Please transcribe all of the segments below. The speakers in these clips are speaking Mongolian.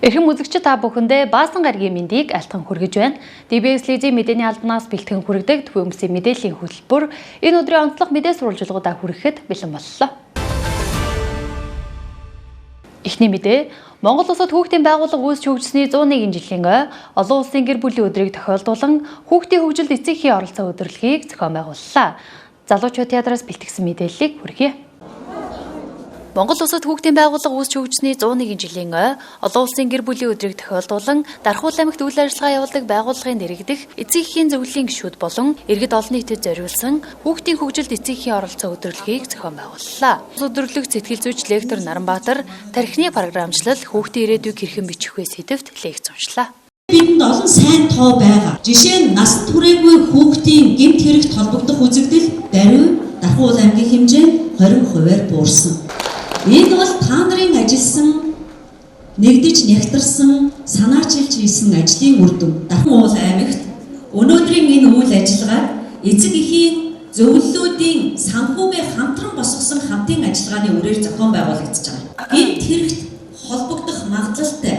Эрхэм үзэгчид та бүхэндээ Баасан гарагийн мэндийг алтхан хүргэж байна. DBS-ийн мэдээний албанаас бэлтгэн хүргэдэг төвөмсгийн мэдээллийн хөтөлбөр энэ өдрийн онцлог мэдээ сурвалжлагуудаа хүргэхэд бэлэн боллоо. Эхний мэдээ Монгол улсад хүүхдийн байгууллага үүсч хөгжсөний 101 жилийн ой олон улсын гэр бүлийн өдрийг тохиолдуулан хүүхдийн хөгжилд эцэгхийн оролцоо удирдлагыг зохион байгууллаа. Залуучууд театраас бэлтгэсэн мэдээллийг хүргэе. Монгол улсад хүүхдийн байгууллага үүсч хөгжсөний 101 жилийн ой олон улсын гэр бүлийн өдрийг тохиолдуулан Дархуул аймагт үйл ажиллагаа явуулдаг байгууллагын дэргэдэх эцэг эхийн зөвлөлийн гишүүд болон иргэд олон нийтэд зориулсан хүүхдийн хөгжилд эцэг эхийн оролцоо удирдлагыг зохион байгууллаа. Удирдлага сэтгэл зүйч лектор Наранбаатар тархины програмчлал хүүхдийн ирээдүйг хэрхэн бичих вэ сэдвт лекц уншлаа. Бидэнд олон сайн тоо байгаа. Жишээ нь нас түрээгүй хүүхдийн гэмт хэрэгт холбогдох үзэгдэл даруй Дархуул аймгийн хэмжээ 20%-аар буурсан. Энэ бол та нарын ажилласан, нэгдэж нягтарсан, санаачилж хийсэн ажлын үр дүн. Дархуул аймагт өнөөдрийн энэ үйл ажиллагаа эцэг эхийн зөвлөлүүдийн санхүүгээ хамтран босгосон хамтын ажиллагааны үрээр зохион байгуулагдаж байгаа. Гэмт хэрэгт холбогдох магадлалтай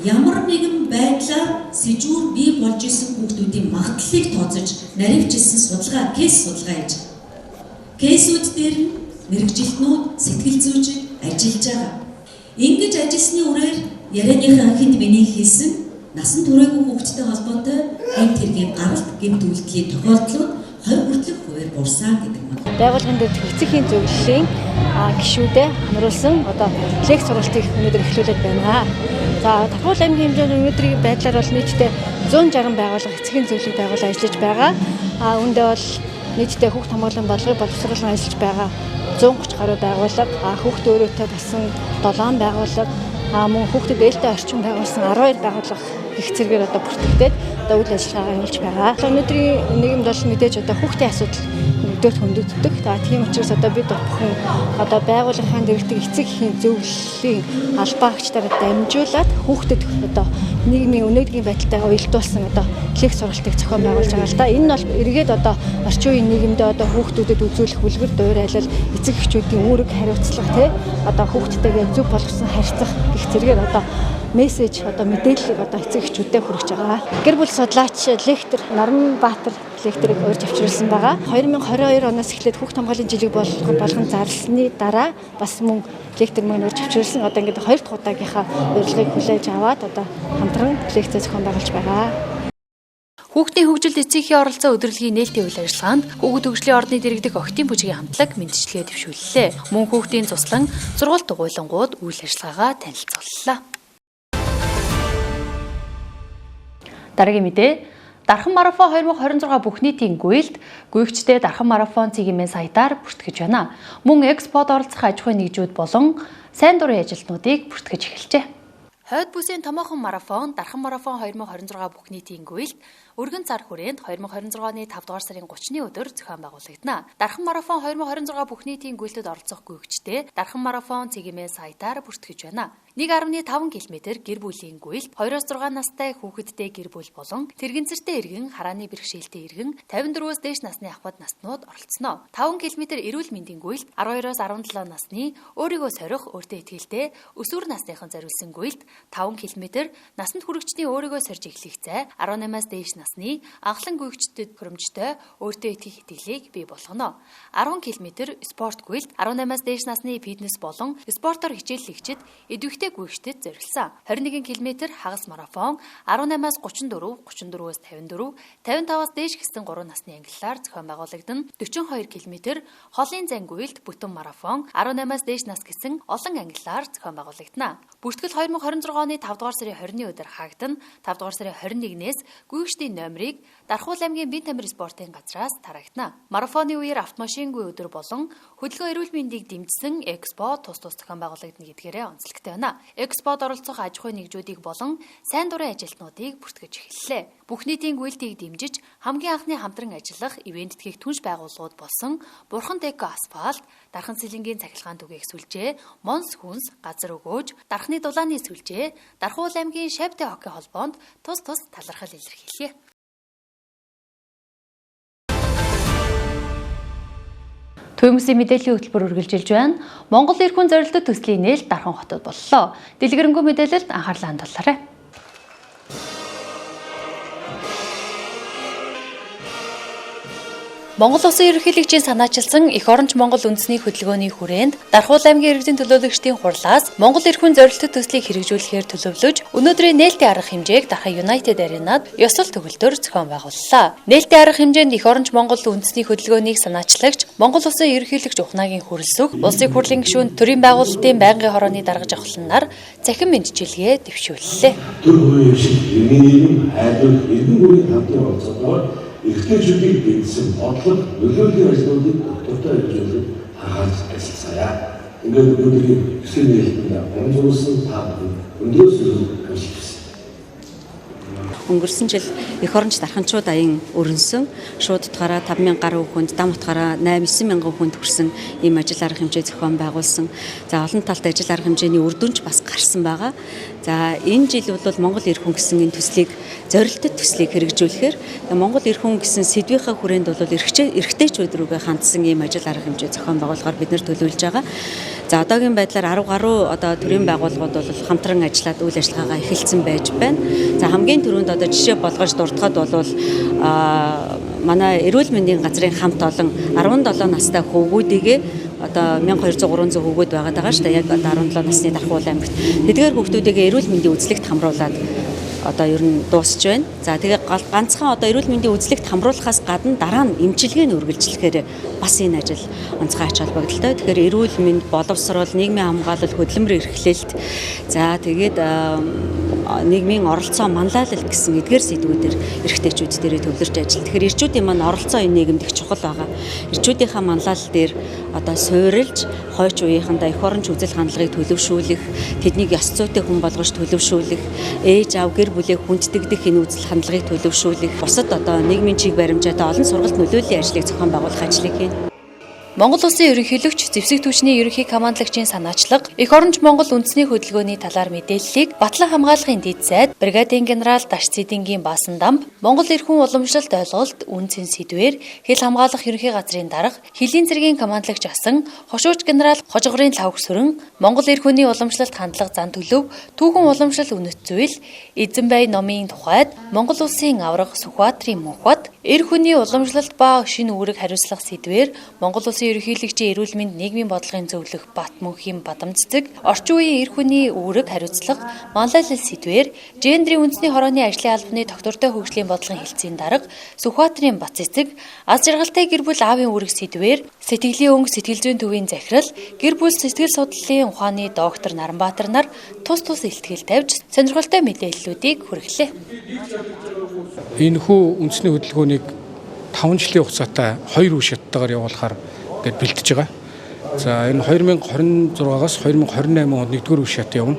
ямар нэгэн байдлаар сэжүүр бий болж исэн хүүхдүүдийн магадлалыг тооцож наривчилсан судалгаа, кейс судалгаа хийж байгаа. Кейсүүд дээр мэрэгжилтнүүд, сэтгэл зүйчид ажиллаж байгаа. Ингэж ажилласны үрээр ярианыхаа эхэнд миний хэлсэн насан туршаагүй хүүхдтэй холбоотой гэмт хэргийн гаралт, гэмт үйлдэлийн тохиолдлууд 20% буурсан гэдэг нь. Байгууллагын дээр эцэгхийн зөвлөлийн гишүүдэд хамруулсан лекц сургалтыг өнөөдөр эхлүүлээд байна. За Дархуул аймгийн хэмжээнд өнөөдрийн байдлаар бол нийтдээ 160 байгууллага эцэгхийн зөвлөлийг байгуулан ажиллаж байгаа. Үүндээ бол нийтдээ хүүхд хамгааллын бодлогыг боловсруулан ажиллаж байгаа 130 гаруй байгууллага, хүүхд өөрөөтэй болсон 7 байгууллага, мөн хүүхдэд ээлтэй орчин байгуулсан 12 байгууллага их зэрэгээр бүртгэгдээд үйл ажиллагаагаа явуулж байгаа. Өнөөдрийн нийгэмд бол мэдээж хүүхдийн асуудал нэгдүгээр хөндөгддөг. Тийм учраас бид бүхэн байгууллагын дэргэдэг эцэг эхийн зөвлөлийн албаагчдаар дамжуулаад хүүхдэд нийгмийн өнөөдрийн байдалтайгаа уялдуулсан лекц сургалтыг зохион байгуулж байгаа л да. Энэ нь бол эргээд орчин үеийн нийгэмд хүүхдүүдэд үзүүлэх үлгэр дуурайлал, эцэг эхчүүдийн үүрэг хариуцлага хүүхдтэйгээ зөв болгосон харьцах гэх зэрэгээр мессеж мэдээллийг эцэг эхчүүдэд хүргэж байгаа. Гэр бүл судлаач лектор Наранбаатар лекторыг урьж авчирсан байгаа. 2022 оноос эхлээд хүүхд хамгааллын жилиг болгон зарласны дараа бас мөн лектор маань урьж авчирсан. Ингээд 2 дахь удаагийнхаа урилгыг хүлээж аваад хамтран лекц зохион байгуулж байгаа. Хүүхдийн хөгжилд эцэг эхийн оролцоо удирдлагын нээлтийн үйл ажиллагаанд хүүхэд хөгжлийн ордны дэргэдэх охидын бүжгийн хамтлаг мэдчилгээ дэвшүүллээ. Мөн хүүхдийн туслан сургууль дугуйлангууд үйл ажиллагаагаа танилцууллаа. Дараагийн мэдээ Дархан марафон 2026 бүх нийтийн гүйлт гүйгчтэй Дархан марафон цэгийн сайтаар бүртгэж байна. Мөн экспод оролцох аж ахуйн нэгжүүд болон сайн дурын ажилтнуудыг бүртгэж эхэлжээ. Хойд бүсийн томоохон марафон Дархан марафон 2026 бүх нийтийн гүйлт өргөн цар хүрээнд 2026 оны 5 дугаар сарын 30-ны өдөр зохион байгуулагдана. Дархан марафон 2026 бүх нийтийн гүйлтэд оролцох гүйгчтэй Дархан марафон цэгийн сайтаар бүртгэж байна. 1.5 км гэр бүлийн гүйлт 2-6 настай хүүхэдтэй гэр бүл болон тэрэгцэртэй иргэн харааны бэрхшээлтэй иргэн 54-өөс дээш насны ахмад наснууд оролцсноо. 5 км эрүүл мэндийн гүйлт 12-оос 17 насны өөрийгөө сорих, өөртөө итгэлтэй өсвөр насныхан зориулсан гүйлт 5 км насанд хүрэгчдийн өөрийгөө сорж эхлэх зай 18-аас дээш насны анхлан гүйгчдэд хөрөмжтэй өөртөө итгэх итгэлийг бий болгоно. 10 км спорт гүйлт 18-аас дээш насны фитнес болон спортоор хичээллэгчид идэвхтэй гүйгчдэд зориулсан. 21 км хагас марафон 18-аас 34, 34-өөс 54, 55-аас дээш гэсэн 3 насны ангиллаар зохион байгуулагдана. 42 км холын зан гүйлт бүтэн марафон 18-аас дээш нас гэсэн олон ангиллаар зохион байгуулагдана. Бүртгэл 2026 оны 5 дугаар сарын 20-ны өдөр хаагдана. 5 дугаар сарын 21-ээс гүйгчдийн номерыг Дархуул аймгийн Бие тамир спортын газраас тараагдана. Марафоны үеэр автомашингүй өдөр болон хөдөлгөөн эрүүл мэндийг дэмжсэн экспо тус зохион байгуулагдана гэдгээрээ онцлогтой байна. Экспод оролцох аж ахуйн нэгжүүдийг болон сайн дурын ажилтнуудыг бүртгэж эхэллээ. Бүх нийтийн гүйлтийг дэмжиж хамгийн анхны хамтран ажиллах ивент тгийх түнш байгууллагууд болсон Бурхан Деко асфальт, Дархан цэлэнгийн цахилгаан түгээх сүлжээ, Монс хүнс, газар өгөөж, Дарханы дулааны сүлжээ, Дархуул аймгийн Шавьтай хоккей холбоонд тус талархал илэрхийлье. Төвөмсгийн мэдээллийн хөтөлбөр үргэлжилж байна. Монгол эрх хүн зорилттой төслийн нээлт Дархан хотод боллоо. Дэлгэрэнгүй мэдээлэлд анхаарлаа хандуулаарай. Монгол Улсын ерөнхийлөгчийн санаачилсан Эх оронч Монгол үндэсний хөдөлгөөний хүрээнд Дархуул аймгийн иргэдийн төлөөлөгчдийн хурлаас Монгол эрх хүн зорилттой төслийг хэрэгжүүлэхээр төлөвлөж өнөөдрийн нээлтийн арга хэмжээг Дархан United Arena-д ёслол төгөлдөр зохион байгууллаа. Нээлтийн арга хэмжээнд Эх оронч Монгол үндэсний хөдөлгөөнийг санаачлагч Монгол Улсын ерөнхийлөгч Ухнагийн хүрэлцэх, Улсын хурлын гишүүн төрийн байгуулалтын байнгын хорооны дарга жавхлан нар цахим мэдчилгээ дэвшүүллээ. Төр бүрийн шиг иргэний хайрлах иргэн бүрийн хамтын оролцоотойгоор эрхтэйчүүдийг бэлдсэн бодлого нөлөөллийн ажлуудыг доктортой хэрэгжүүлэх анхаарч ажилласаая. Ингээд өнөөдрийн төслийн нээлтэнд онцлуулсан та бүхэн өндөөс хүрэлцэн. Өнгөрсөн жил эх оронч дарханчууд аян өрнсөн шууд утгаараа 5000 гаруй хүнд, дам утгаараа 8-9 хүнд хүрсэн ийм ажил арга хэмжээ зохион байгуулсан. За олон талт ажил арга хэмжээний үр дүнч бас гарсан байгаа. За энэ жил бол Монгол эрх хүн гэсэн энэ төслийг зорилттой төслийг хэрэгжүүлэхээр Монгол эрх хүн гэсэн сэдвийнхаа хүрээнд бол эрхтэйчүүд рүүгээ хандсан ийм ажил арга хэмжээ зохион байгуулахаар бид нэр төлөвлөж байгаа. За одоогийн байдлаар 10 гаруй төрийн байгууллагууд бол хамтран ажиллаад үйл ажиллагаагаа эхэлсэн байж байна. За хамгийн түрүүнд одоо жишээ болгож дурдахад бол манай эрүүл мэндийн газрын хамт олон 17 настай хүүгүүдийгээ одоо 1200-300 хүүгүүд байгаад байгаа шүү дээ. Яг 17 насны Дархуул аймагт. Тэдгээр хүүхдүүдийгээ эрүүл мэндийн үзлэгт хамруулад одоо ер нь дуусч байна. За тэгээ ганцхан одоо эрүүл мэндийн үзлэгт хамруулахаас гадна дараа нь эмчилгээг үргэлжлэхээр бас энэ ажил онцгой ач холбогдолтой. Тэгэхээр эрүүл мэнд, боловсрол, нийгмийн хамгаалал, хөдөлмөр эрхлэлт, за тэгээд нийгмийн оролцоо манлайлал гэсэн эдгээр сэдвүүдээр эрхтэйчүүд дээрээ төвлөрч ажиллана. Тэгэхээр ирчүүдийн маань оролцоо энэ нийгэмд их чухал байгаа. Ирчүүдийнхаа манлайлал дээр одоо суурилж, хойч үеийнхэндээ эх оронч үзэл хандлагыг төлөвшүүлэх, тэднийг ёс зүйтэй хүн болгож төлөвшүүлэх, ээж аав гэр бүлээ хүнддэгдэх энэ үзэл хандлагыг төлөвшүүлэх, бусад одоо нийгмийн чиг баримжаатай олон сургалт нөлөөллийн ажлыг зохион байгуулах ажлыг хийнэ. Монгол Улсын ерөнхийлөгч зэвсэг түвшний ерөнхий командлагчийн санаачлага Эх оронч Монгол үндэсний хөдөлгөөний талаар мэдээллийг Батлан хамгаалахын дэд сайд бригадын генерал Даш Цэдингийн баасан дамб Монгол эрх хүн уламжлалт ойлголт үнцэн сэдвээр хил хамгаалах ерөнхий газрын дарга Хилийн цэргийн командлагч асан хошууч генерал Хожгорын Лавх Сүрэн Монгол эрх хүний уламжлалт хандлага зан төлөв түүхэн уламжлал үнэт зүйл Эзэнбай номын тухайд Монгол Улсын авраг Сүхбаатарын мөнхбат эрх хүний уламжлалт ба шинэ үүрэг хариуцлах сэдвээр Монгол Улсын ерөнхийлөгчийн эрүүл мэнд нийгмийн бодлогын зөвлөх Бат мөнхийн Бадам цэцэг орчин үеийн эрх хүний үүрэг хариуцлага манлайлал сэдвээр гендрийн үндэсний хорооны ажлын албаны доктортой хөгжлийн бодлогын хэлтсийн дарга Сүхбаатарын Бат цэцэг аз жаргалтай гэр бүл аавын үүрэг сэдвээр сэтгэлийн өнгө сэтгэл зүйн төвийн захирал гэр бүл сэтгэл судлалын ухааны доктор Наранбаатар нар тус илтгэл тавьж сонирхолтой мэдээллүүдийг хүргэлээ. Энэхүү үндэсний хөдөлгөөнийг 5 жилийн хугацаатай 2 үе шаттайгаар явуулахаар гэж бэлдэж байгаа. За энэ 2026-аас 2028 онд 1-р үе шат явна.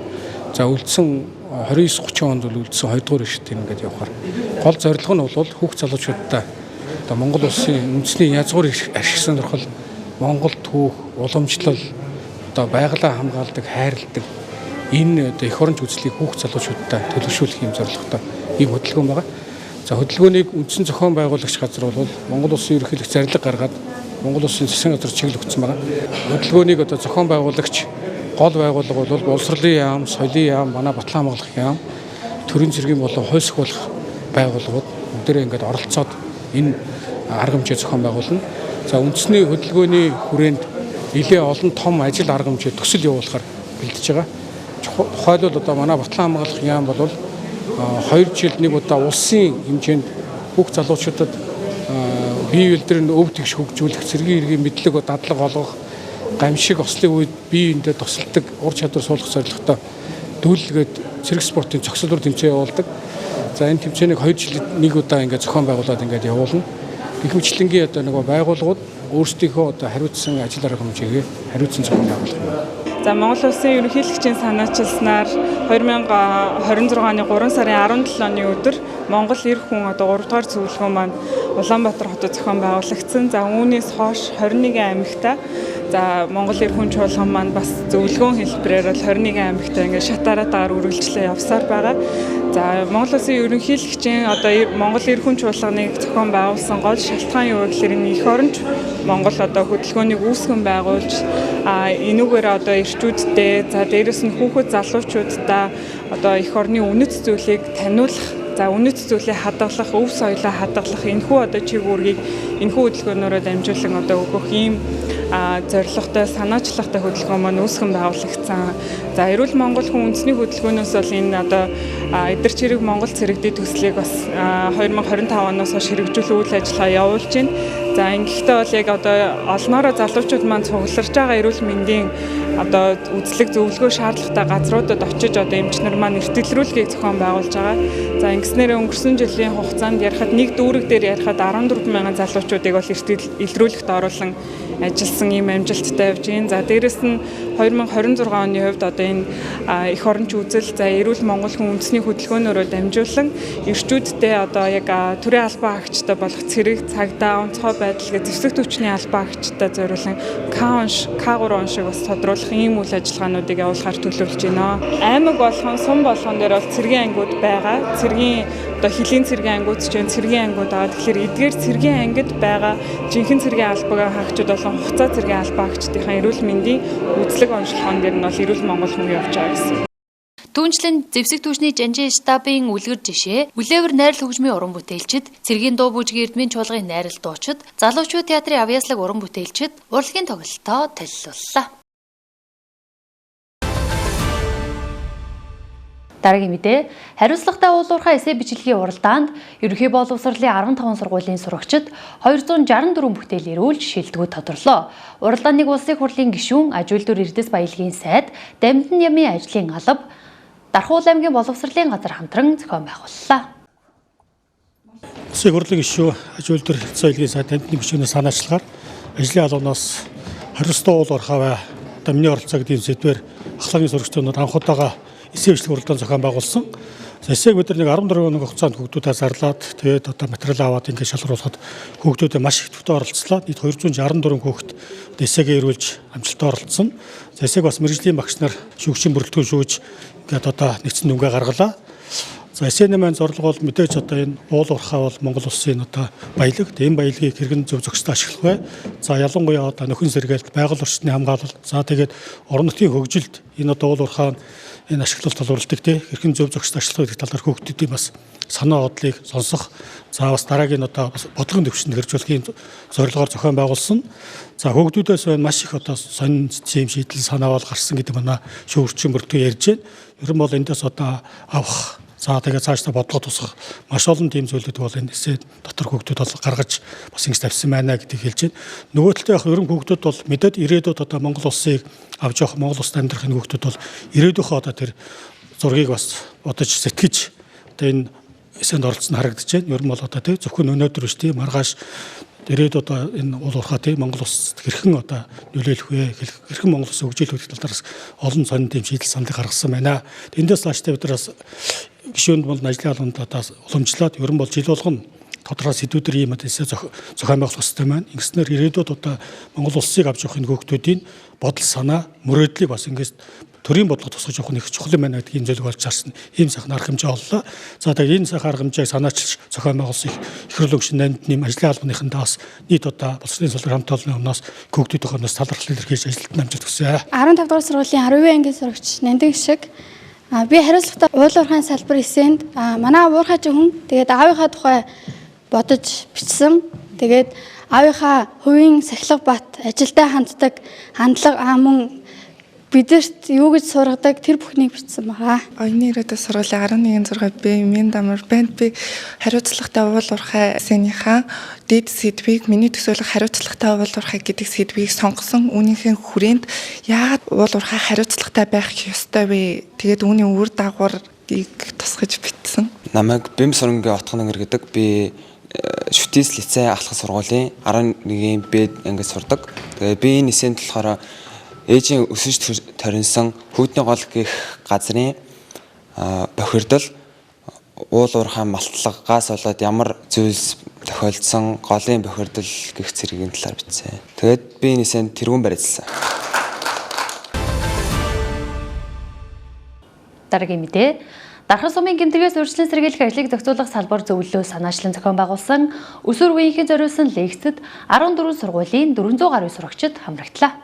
За үлдсэн 29-30 онд бол үлдсэн 2-р үе шат ингээд явахаар. Гол зорилго нь бол хүүхд залуучуудаа одоо Монгол Улсын үндэсний язгуур ашиг сонирхол, Монгол түүх, уламжлал, одоо байгалаа хамгаалдаг, хайрладаг энэ одоо эх оронч үзлийг хүүхд залуучуудаа төлөвшүүлэх юм зорилготой ийм хөдөлгөөн байгаа. За хөдөлгөөнийг үндсэн зохион байгуулагч газар бол Монгол Улсын ерөнхийлөгч зарлиг гаргаад Монгол Улсын засгийн газар чиглэл өгсөн байгаа. Хөдөлгөөнийг одоо зохион байгуулагч гол байгууллага бол боловсролын яам, соёлын яам, манай Батлан хамгаалах яам, төрийн цэргийн болон хойс хуулах байгууллагууд бүгдээрээ ингээд оролцоод энэ арга хэмжээ зохион байгуулна. За үндэсний хөдөлгөөний хүрээнд нэлээ олон том ажил арга хэмжээ төсөл явуулахаар бэлдэж байгаа. Тухайлбал одоо манай Батлан хамгаалах яам бол 2 жилд нэг удаа улсын хэмжээнд бүх залуучуудад бие биедрийн өв тэгш хөгжүүлэх, цэргийн иргэн мэдлэг дадлаг олгох, гамшиг ослын үед биеиндээ тусалдаг ур чадвар суулгах зорилготой дүүлгээд цэрэг спортын зохицолоор тэмцээн явуулдаг. За энэ тэмцээнийг 2 жилд нэг удаа ингээд зохион байгуулад ингээд явуулна. Гэх мэтлэнгийн одоо нэг байгууллагууд өөрсдийнхөө одоо хариуцсан ажил арга хэмжээгээ хариуцсан зохион байгуулах юм. За Монгол Улсын ерөнхийлөгчийн санаачилснаар 2026 оны 3 сарын 17-ны өдөр Монгол эрх хүн одоо 3 дугаар зөвлөгөө маань Улаанбаатар хотод зохион байгуулагдсан. За үүнээс хойш 21 аймагта за Монгол эрх хүн чуулган маань бас зөвлөгөөн хэлбэрээр л 21 аймагта ингээд шат дараатаар үргэлжлээ явсаар байгаа. За Монгол Улсын ерөнхийлөгчийн одоо Монгол эрх хүнд чуулганыг зохион байгуулсан гол шалтгаан юу гэхээр энэ эх оронч Монгол одоо хөдөлгөөнийг үүсгэн байгуулж энүүгээр одоо эрчүүдтэй за дээрэс нь хүүхэд залуучуудаа одоо эх орны үнэт зүйлийг таниулах за үнэт зүйлээ хадгалах, өв соёлоо хадгалах энэхүү одоо чиг үүргийг энэхүү хөдөлгөөнөөрөө дамжуулан одоо өгөх ийм зорилготой санаачлагтай хөдөлгөөн маань үүсгэн байгуулагдсан. За эрүүл Монгол хүн үндэсний хөдөлгөөнөөс бол энэ одоо эдгэр чирэг Монгол цэрэгдийн төслийг бас 2025 оноос хойш хэрэгжүүлэх үйл ажиллагаа явуулж байна. За ингэхдээ бол яг одоо олноороо залуучууд маань цугларч байгаа эрүүл мэндийн одоо үзлэг зөвлөгөө шаардлагатай газруудад очиж одоо эмчнэр маань эртэлрүүлгийг зохион байгуулж байгаа. За ингэснээр өнгөрсөн жилийн хугацаанд ярихад нэг дүүрэг дээр ярихад 14,000 залуучуудыг бол илрүүлэгт оруулан ажилласан ийм амжилттай явж байна. За дээрэс нь 2026 оны хувьд одоо энэ эх оронч үзэл за эрүүл Монгол хүн үндэсний хөдөлгөөнөөрөө дамжуулан эрчүүдтэй одоо яг төрийн албан хаагчтай болох цэрэг, цагдаа, онцгой байдал гэж зэвсэг түвшний албан хаагчтай зориулсан К3 он шиг бас тодруулах ийм үйл ажиллагаануудыг явуулахар төлөвлөж байна. Аймаг болгон, сум болгон дээр бол цэргийн ангиуд байгаа. Цэргийн одоо хилийн цэргийн ангиуд ч юм цэргийн ангиуд байгаа. Тэгэхээр эдгээр цэргийн ангид байгаа жинхэнэ цэргийн албан хаагчид болон хугацаа цэргийн албан хаагчдын эрүүл мэндийн үзлэг онцлогоон дээр нь бол эрүүл Монгол хүн явж байгаа гэсэн. Түүнчлэн зэвсэг түвшний жанжин штабын үлгэр жишээ, Үлээвэр найрал хөгжмийн уран бүтээлчид, цэргийн дуу бүжгийн эрдмийн чуулгын найрал дуучид, залуучууд театрын авьяаслаг уран бүтээлчид урлагийн тоглолтоо танилцууллаа. Дараагийн мэдээ, хариуцлагатай уулуурхай эссе бичлэгийн уралдаанд ерөнхий боловсролын 15 сургуулийн сурагчид 264 бүтээл ирүүлж шилдэгүүд тодорлоо. Уралдааныг улсын хурлын гишүүн, аж үйлдвэр эрдэс баялагын сайд, Дамдын ямын ажлын алба, Дархуул аймгийн боловсролын газар хамтран зохион байгууллаа. Улсын хурлын гишүүн, аж үйлдвэр эрдэс баялагын сайд, Дамдын гишүүнээс санаачлагаар ажлын албанаас хариуцлагатай уулуурхай миний оролцоо гэдэг сэдвээр ахлагын сурагчдууд анх удаага эссе бичлэг уралдаан зохион байгуулсан. Эссег бид нэг 14 өдрийн хугацаанд хүүхдүүдээ зарлаад тэгээд одоо материал аваад ингээд шалгаруулахад хүүхдүүдэд маш их төвтэй оролцлоо. Нийт 264 хүүхэд эссегээ ирүүлж амжилттай оролцсон. Эссег бас мэргэжлийн багш нар шүүгчийн бүрэлдэхүүн шүүж ингээд одоо нэгдсэн дүнгээ гаргалаа. За эссений маань зорилго бол мэдээж одоо энэ уулуурхай бол Монгол улсын одоо баялаг. Энэ баялагийг хэрхэн зөв зохистой ашиглах вэ? За ялангуяа одоо нөхөн сэргээлт, байгаль орчны хамгаалалт, за тэгээд орон нутгийн хөгжилд энэ одоо уулуурхай энэ ашиглалт толгуурлдаг тий хэрхэн зөв зохистой ашиглах гэдэг талаар хүүхдүүдийн бас санаа бодлыг сонсох, за бас дараагийн одоо бодлогын төвшөнд хэрэгжүүлэхийн зорилгоор зохион байгуулсан. За хүүхдүүдээс байна маш их одоо сонин зэм шийдэл санаа бол гарсан гэдэг манай шүүгчийн бүртгэн ярьж байна. Ер нь бол эндээс одоо авах, за тэгээд цаашдаа бодлого тусах маш олон тийм зүйлүүд бол энэ эссе дотор хүүхдүүд бол гаргаж бас ингэж тавьсан байна гэдгийг хэлж байна. Нөгөө талд яг ер нь хүүхдүүд бол мэдээд ирээдүйд одоо Монгол улсыг авч явах, Монгол улсад амьдрах энэ хүүхдүүд бол ирээдүйнхөө одоо тэр зургийг бас бодож сэтгэж одоо энэ эссенд оролцсон харагдаж байна. Ер нь бол одоо тий зөвхөн өнөөдөр биш тий маргааш ирээд одоо энэ уулуурхай тий Монгол улсад хэрхэн одоо нөлөөлөх вэ? Хэрхэн Монгол улсын хөгжил хөдөлгөөн талаас олон сонин тийм шийдэл саналыг гаргасан байна. Эндээс цаашдаа бид нараас гишүүнд бол ажлын албанд одоо уламжлаад ер нь бол жил болгоно тодорхой сэдвүүдээр ийм эссе зохион байгуулах хэрэгтэй байна. Ингэснээр ирээдүйд одоо Монгол улсыг авч явах энэ хүүхдүүдийн бодол санаа, мөрөөдлийг бас ингэж төрийн бодлого тусгаж явах нь их чухал юм байна гэдэг энэ зүйлийг олж харсан. Ийм сайхан арга хэмжээ оллоо. За тэгээд энэ сайхан арга хэмжээг санаачилж зохион байгуулсан ихрэл өгшин Дамдны ажлын албаныхандаа бас нийт одоо боловсролын салбар хамт олонны өмнөөс хүүхдүүдийн хонос талархал илэрхийлж ажилтнаа амжилт хүсье. 15 дугаар сургуулийн 10 ангийн сурагч Нандин шиг би хариуцлагатай уулуурхайн салбар эссенд манай уурхайч хүн тэгээд аавынхаа тухай бодож бичсэн. Тэгээд аавынхаа хувийн сахилга бат ажилдаа ханддаг хандлага мөн бидэрт юу гэж сургадаг тэр бүхнийг бичсэн байгаа. Оюуны ирээдүйн сургуулийн 11-6 Б Дамар банд би хариуцлагатай уулуурхай эссенийхаа дэд сэдвийг миний төсөөлөх хариуцлагатай уулуурхай гэдэг сэдвийг сонгосон. Үүнийхээ хүрээнд яагаад уулуурхай хариуцлагатай байх ёстой вэ? Тэгээд үүний үр дагаврыг тусгаж бичсэн. Намайг Бэм Соронгийн отгон ангир гэдэг би Шүтээс лицей ахлах сургуулийн 11-ийн Б ангид сурдаг. Тэгээд би энэ эссенд болохоор ээжийн өсөж төрөнсөн хүүдний гол гэх газрын бохирдол уулуурхай малтлагаас болоод ямар зүйлс тохиолдсон голын бохирдол гэх зэргийн талаар бичсэн. Тэгээд би энэ эссенд тэргүүн барьсан. Дараагийн мэдээ. Дархан сумын гэмтэргээс урьдчилан сэргийлэх ажлыг зохицуулах салбар зөвлөлөө санаачлан зохион байгуулсан өсвөр үеийнхэн зориулсан лекцэд 14 сургуулийн 400 гаруй сурагчид хамрагдлаа.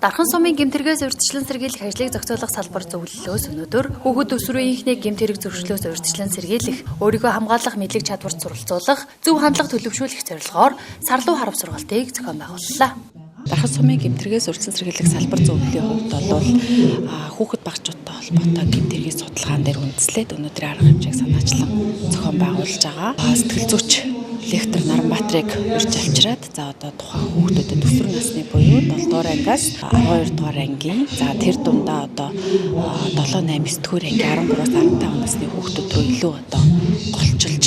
Дархан сумын гэмтэргээс урьдчилан сэргийлэх ажлыг зохицуулах салбар зөвлөлөөс өнөөдөр хүүхэд өсвөр үеийнхний гэмтэрэг зөрчлөөс урьдчилан сэргийлэх, өөрийгөө хамгаалах мэдлэг чадварт суралцуулах, зөв хандлага төлөвшүүлэх зорилгоор сарлуу харав сургалтыг зохион байгууллаа. Дархан сумын гэмтэргээс урьдчилан сэргийлэх салбар зөвлөлийн хувьд бол хүүхэд багчуудтай холбоотой гэмтэргийн судалгаан дээр үндэслээд өнөөдрийн арга хэмжээг санаачлан зохион байгуулж байгаа. Сэтгэл зүйч лектор Наранбаатрыг урьж авчираад за одоо тухайн хүүхдүүдэд өсвөр насны буюу 7 дугаар ангиас 12 дугаар ангийн за тэр дундаа одоо 7 8 9 дугаар анги 13-аас 15 насны хүүхдүүд рүү илүү одоо голчилж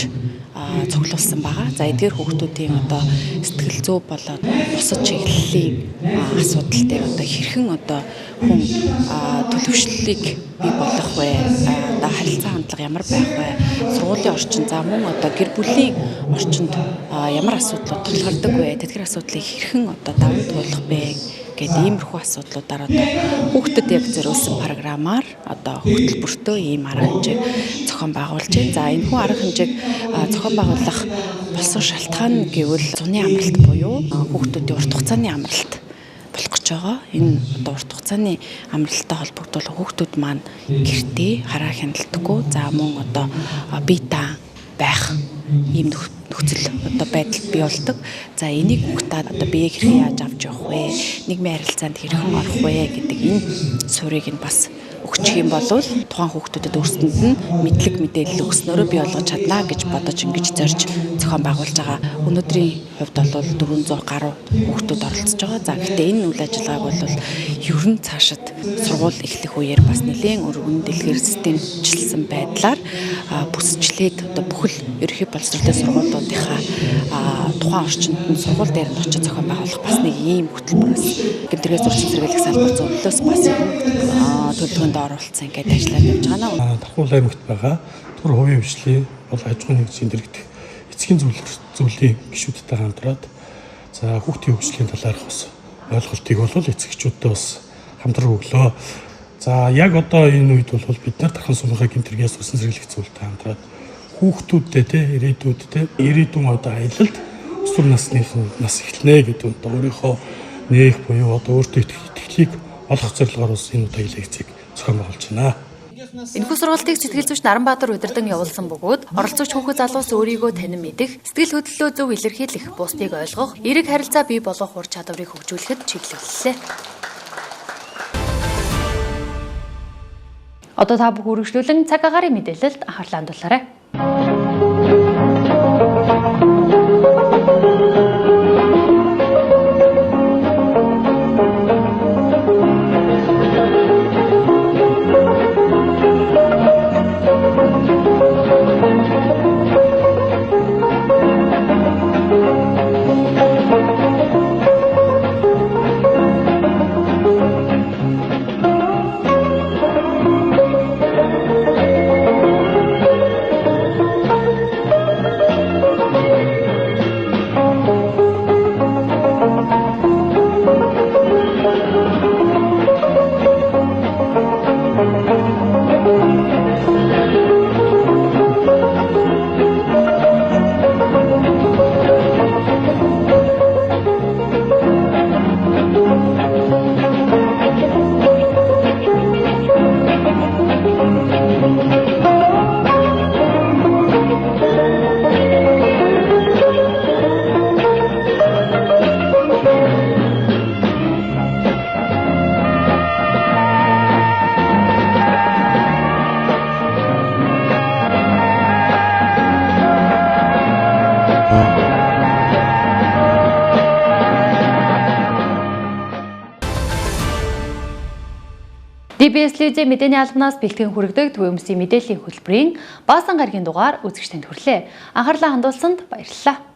цуглуулсан байгаа. За эдгээр хүүхдүүдийн одоо сэтгэл зүй болоод бусад чиглэлийн асуудал дээр одоо хэрхэн одоо хүн төлөвшлөлийг бий болгох вэ? Одоо харилцаа хандлага ямар байх вэ? Сургуулийн орчин за мөн одоо гэр бүлийн орчинд ямар асуудлууд тулгардаг вэ? Тэдгээр асуудлыг хэрхэн одоо даван туулах вэ? Гэдэг иймэрхүү асуудлуудаар одоо хүүхдэд яг зориулсан програмаар одоо хөтөлбөртөө ийм арга хэмжээг зохион байгуулж байна. За энэ хүн арга хэмжээг зохион байгуулах болсон шалтгаан гэвэл зуны амралт буюу хүүхдүүдийн урт хугацааны амралт болох гэж байгаа. Энэ одоо урт хугацааны амралттай холбогдуулах хүүхдүүд маань гэртээ хараа хяналтгүй за мөн одоо бие даан байх ийм нөхцөл одоо байдалд бий болдог. За энийг хүүхдэд одоо биеийг хэрхэн яаж авч явах вэ? Нийгмийн харилцаанд хэрхэн орох вэ гэдэг энэ суурийг нь бас өгчих юм бол тухайн хүүхдүүдэд өөрсдөнд нь мэдлэг мэдээлэл өгснөөрөө бий болгож чадна гэж бодож ингэж зорж зохион байгуулж байгаа. Өнөөдрийн хувьд бол 400 гаруй хүүхдүүд оролцож байгаа. За гэхдээ энэ үйл ажиллагааг бол ер нь цаашид сургууль эхлэх үеэр бас нэлээд өргөн дэлгэр системчлсэн байдлаар бүсчлээд одоо бүхэл ерөнхий боловсролтой сургуулиудынхаа тухайн орчинд нь сургууль дээр нь очиж зохион байгуулах бас нэг ийм хөтөлбөр бас гэмтэргээс урьдчилан сэргийлэх салбар зөвлөлөөс бас төлөвлөгөөнд оруулсан ингээд ажиллаад явж байгаа наа. Дархан аймагт байгаа түр хувийн хвшлийн бол аж ахуйн нэгжийн дэргэдэх эцгийн зөвлөлийн гишүүдтэй хамтраад за хүүхдийн хөгжлийн талаарх бас ойлголтыг бол эцэгчүүдтэй бас хамтран өглөө. За яг одоо энэ үед бол бид нар Дархан сумынхаа гэмтэргээс урьдчилан сэргийлэх зөвлөлтөд хамтраад хүүхдүүдтэй ирээдүйн одоо аялалд өсвөр насныхан нас эхлэнэ гэдэг одоо өөрийнхөө нээх буюу одоо өөртөө итгэлийг олох зорилгоор бас энэ удаагийн лекцийг зохион байгуулж байна. Энэхүү сургалтыг сэтгэл зүйч Наранбаатар удирдан явуулсан бөгөөд оролцогч хүүхэд залуус өөрийгөө танин мэдэх, сэтгэл хөдлөлөө зөв илэрхийлэх, бусдыг ойлгох, эерэг харилцаа бий болгох ур чадварыг хөгжүүлэхэд чиглэллээ. Одоо та бүх үргэлжлүүлэн цаг агаарын мэдээлэлд анхаарлаа хандуулаарай. DBS-ийн мэдээний албанаас бэлтгэн хүргэдэг төвөөмсийн мэдээллийн хөтөлбөрийн баасан гарагийн дугаар үзэгчдэнд хүрлээ. Анхаарлаа хандуулсанд баярлалаа.